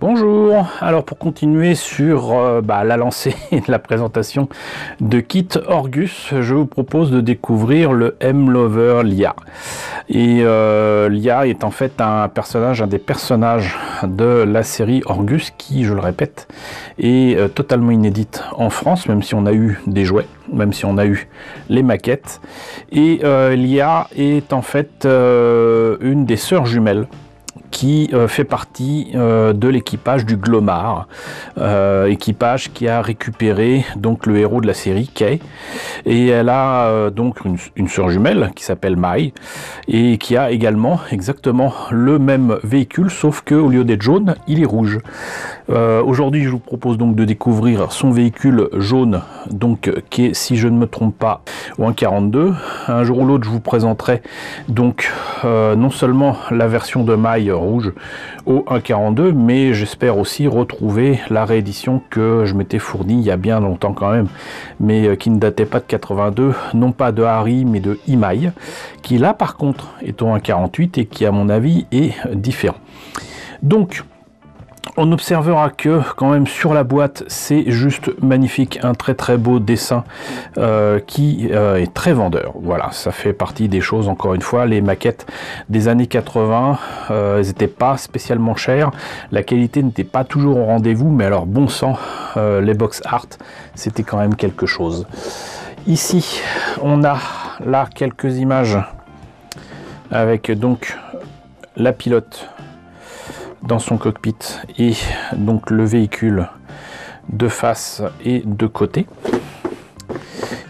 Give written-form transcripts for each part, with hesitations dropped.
Bonjour, alors pour continuer sur la lancée et la présentation de Kit Orgus, je vous propose de découvrir le M-Lover Lia. Et Lia est en fait un des personnages de la série Orgus qui, je le répète, est totalement inédite en France, même si on a eu des jouets, même si on a eu les maquettes. Et Lia est en fait une des sœurs jumelles qui fait partie de l'équipage du Glomar, équipage qui a récupéré donc le héros de la série, Kay, et elle a donc une sœur jumelle qui s'appelle Mai, et qui a également exactement le même véhicule, sauf que au lieu d'être jaune, il est rouge. Aujourd'hui, je vous propose donc de découvrir son véhicule jaune, donc qui est, si je ne me trompe pas, au 1.42. Un jour ou l'autre, je vous présenterai donc non seulement la version de Mai rouge au 1.42, mais j'espère aussi retrouver la réédition que je m'étais fournie il y a bien longtemps quand même, mais qui ne datait pas de 82, non pas de Harry mais de Imai, qui là par contre est au 1.48 et qui à mon avis est différent. Donc on observera que quand même sur la boîte c'est juste magnifique, un très beau dessin qui est très vendeur. Voilà, ça fait partie des choses, encore une fois, les maquettes des années 80, elles n'étaient pas spécialement chères, la qualité n'était pas toujours au rendez-vous, mais alors bon sang, les box art c'était quand même quelque chose. Ici on a là quelques images avec donc la pilote dans son cockpit et donc le véhicule de face et de côté.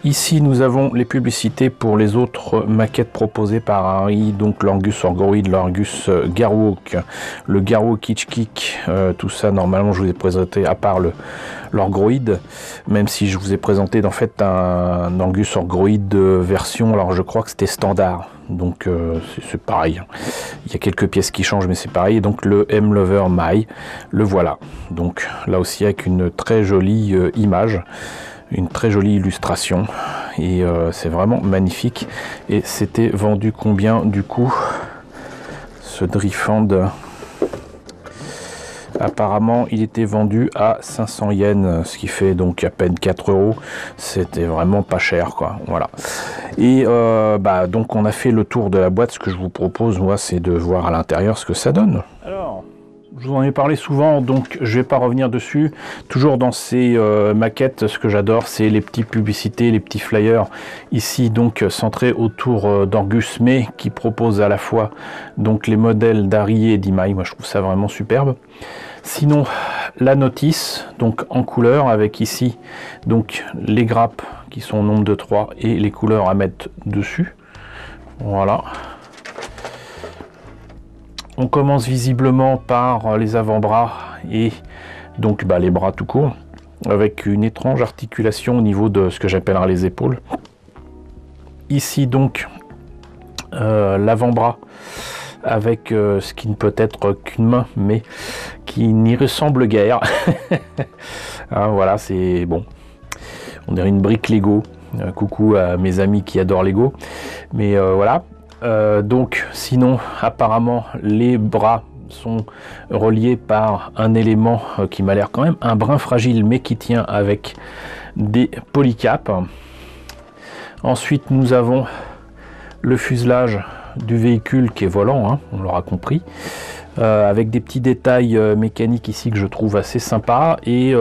Ici nous avons les publicités pour les autres maquettes proposées par Harry, donc l'Orgus Orgroid, l'Orgus Garwalk, le Garwalk Hitchkick, tout ça normalement je vous ai présenté à part l'Orgroid, même si je vous ai présenté en fait un Orgus Orgroid version, alors je crois que c'était standard, donc c'est pareil, il y a quelques pièces qui changent mais c'est pareil. Et donc le M-Lover Mai, le voilà, donc là aussi avec une très jolie image, une très jolie illustration, et c'est vraiment magnifique. Et c'était vendu combien du coup ce Drifand? Apparemment il était vendu à 500 yens, ce qui fait donc à peine 4 euros. C'était vraiment pas cher quoi, voilà. Et donc on a fait le tour de la boîte. Ce que je vous propose moi c'est de voir à l'intérieur ce que ça donne. Alors je vous en ai parlé souvent, donc je vais pas revenir dessus. Toujours dans ces maquettes, ce que j'adore, c'est les petites publicités, les petits flyers. Ici donc centrés autour d'Orgus, mais qui proposent à la fois donc les modèles d'Harry et d'Imai. Moi je trouve ça vraiment superbe. Sinon la notice donc en couleur avec ici donc les grappes qui sont au nombre de 3 et les couleurs à mettre dessus. Voilà. On commence visiblement par les avant-bras et donc les bras tout court, avec une étrange articulation au niveau de ce que j'appellerai les épaules. Ici donc l'avant-bras avec ce qui ne peut être qu'une main, mais qui n'y ressemble guère. Hein, voilà, c'est bon. On dirait une brique Lego. Coucou à mes amis qui adorent Lego. Mais voilà. Donc sinon apparemment les bras sont reliés par un élément qui m'a l'air quand même un brin fragile mais qui tient avec des polycapes. Ensuite nous avons le fuselage du véhicule qui est volant, hein, on l'aura compris, avec des petits détails mécaniques ici que je trouve assez sympa. Et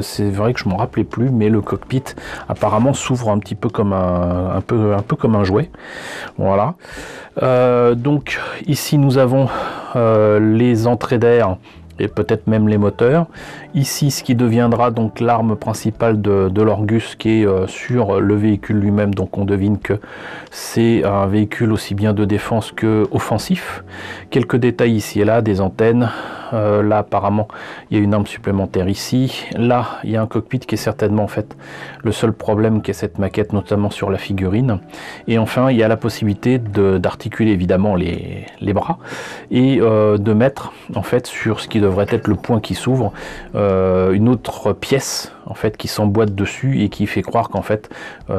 c'est vrai que je m'en rappelais plus, mais le cockpit apparemment s'ouvre un petit peu comme un peu comme un jouet. Voilà. Donc ici nous avons les entrées d'air et peut-être même les moteurs. Ici ce qui deviendra donc l'arme principale de l'Orgus, qui est sur le véhicule lui-même. Donc on devine que c'est un véhicule aussi bien de défense que offensif. Quelques détails ici et là, des antennes. Là apparemment il y a une arme supplémentaire ici. Là il y a un cockpit qui est certainement en fait le seul problème qu'est cette maquette, notamment sur la figurine. Et enfin il y a la possibilité d'articuler évidemment les bras et de mettre en fait sur ce qui devrait être le point qui s'ouvre une autre pièce en fait qui s'emboîte dessus et qui fait croire qu'en fait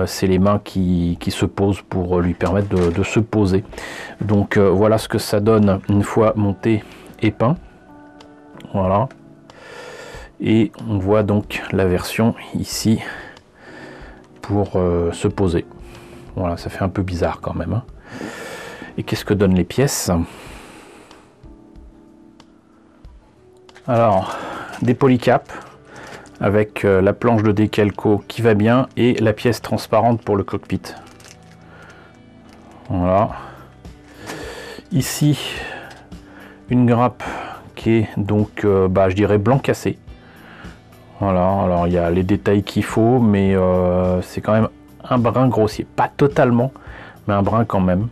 c'est les mains qui se posent pour lui permettre de se poser. Donc voilà ce que ça donne une fois monté et peint. Voilà. Et on voit donc la version ici pour se poser. Voilà, ça fait un peu bizarre quand même, hein. Et qu'est-ce que donnent les pièces? Alors, des polycaps avec la planche de décalco qui va bien et la pièce transparente pour le cockpit. Voilà. Ici, une grappe qui est donc, je dirais, blanc cassé. Voilà, alors il y a les détails qu'il faut, mais c'est quand même un brin grossier. Pas totalement, mais un brin quand même.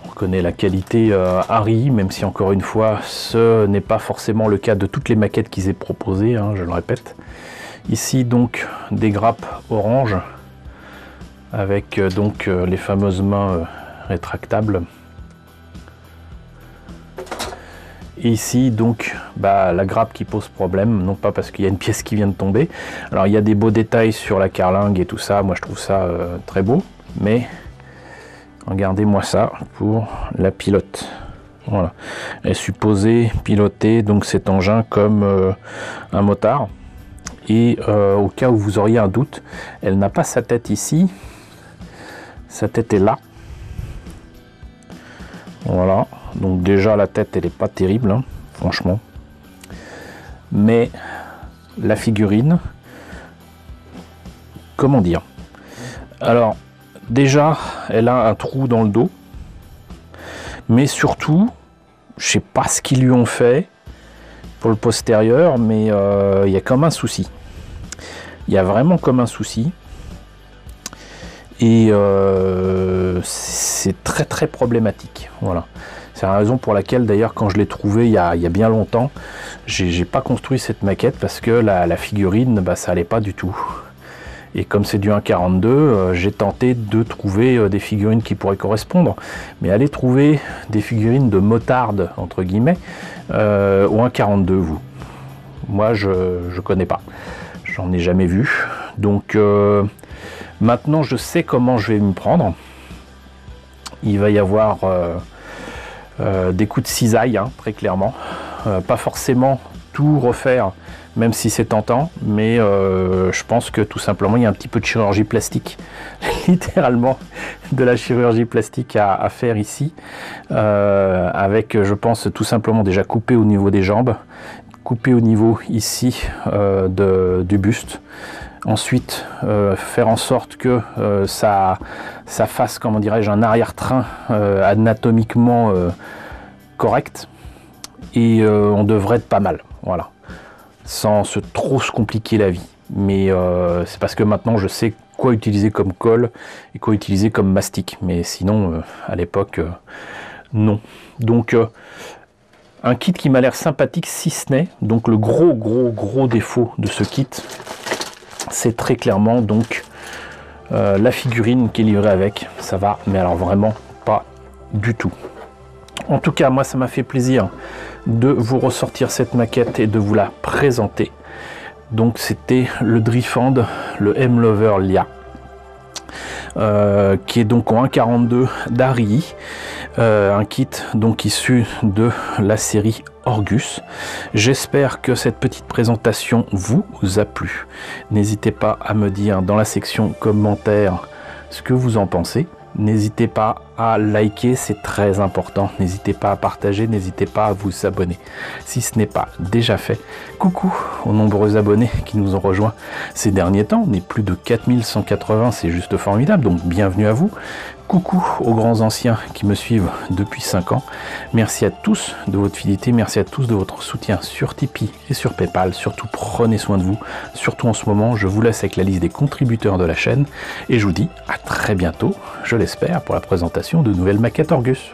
On reconnaît la qualité Harry, même si encore une fois, ce n'est pas forcément le cas de toutes les maquettes qu'ils aient proposées, hein, je le répète. Ici donc des grappes orange avec donc les fameuses mains rétractables. Et ici donc la grappe qui pose problème, non pas parce qu'il y a une pièce qui vient de tomber. Alors il y a des beaux détails sur la carlingue et tout ça, moi je trouve ça très beau, mais regardez-moi ça pour la pilote. Voilà, elle est supposée piloter donc cet engin comme un motard. Et au cas où vous auriez un doute, elle n'a pas sa tête ici, sa tête est là. Voilà, donc déjà la tête elle est pas terrible, hein, franchement. Mais la figurine, comment dire? Alors déjà elle a un trou dans le dos, mais surtout, je sais pas ce qu'ils lui ont fait pour le postérieur, mais il y a comme un souci. Il y a vraiment comme un souci. Et c'est très très problématique. Voilà. C'est la raison pour laquelle d'ailleurs quand je l'ai trouvé il y a bien longtemps, j'ai pas construit cette maquette parce que la figurine, ça allait pas du tout. Et comme c'est du 1,42, j'ai tenté de trouver des figurines qui pourraient correspondre. Mais aller trouver des figurines de motarde, entre guillemets, au 1,42, vous. Moi, je connais pas. J'en ai jamais vu. Donc, maintenant, je sais comment je vais m'y prendre. Il va y avoir des coups de cisaille, hein, très clairement. Pas forcément tout refaire, même si c'est tentant, mais je pense que tout simplement il y a un petit peu de chirurgie plastique, littéralement de la chirurgie plastique à faire ici, avec je pense tout simplement déjà couper au niveau des jambes, couper au niveau ici du buste, ensuite faire en sorte que ça fasse, comment dirais-je, un arrière-train anatomiquement correct, et on devrait être pas mal, voilà, sans trop se compliquer la vie. Mais c'est parce que maintenant je sais quoi utiliser comme colle et quoi utiliser comme mastic, mais sinon à l'époque non. Donc un kit qui m'a l'air sympathique, si ce n'est donc le gros défaut de ce kit, c'est très clairement donc la figurine qui est livrée avec. Ça va, mais alors vraiment pas du tout. En tout cas, moi ça m'a fait plaisir de vous ressortir cette maquette et de vous la présenter. Donc c'était le Drifand, le M-Lover Lia, qui est donc en 1,42 d'Harry, un kit donc issu de la série Orgus. J'espère que cette petite présentation vous a plu. N'hésitez pas à me dire dans la section commentaires ce que vous en pensez. N'hésitez pas à liker, c'est très important. N'hésitez pas à partager, n'hésitez pas à vous abonner si ce n'est pas déjà fait. Coucou aux nombreux abonnés qui nous ont rejoints ces derniers temps. On est plus de 4180, c'est juste formidable, donc bienvenue à vous. Coucou aux grands anciens qui me suivent depuis 5 ans. Merci à tous de votre fidélité, merci à tous de votre soutien sur Tipeee et sur Paypal. Surtout prenez soin de vous, surtout en ce moment. Je vous laisse avec la liste des contributeurs de la chaîne et je vous dis à très bientôt, je l'espère, pour la présentation de nouvelles maquettes Orgus.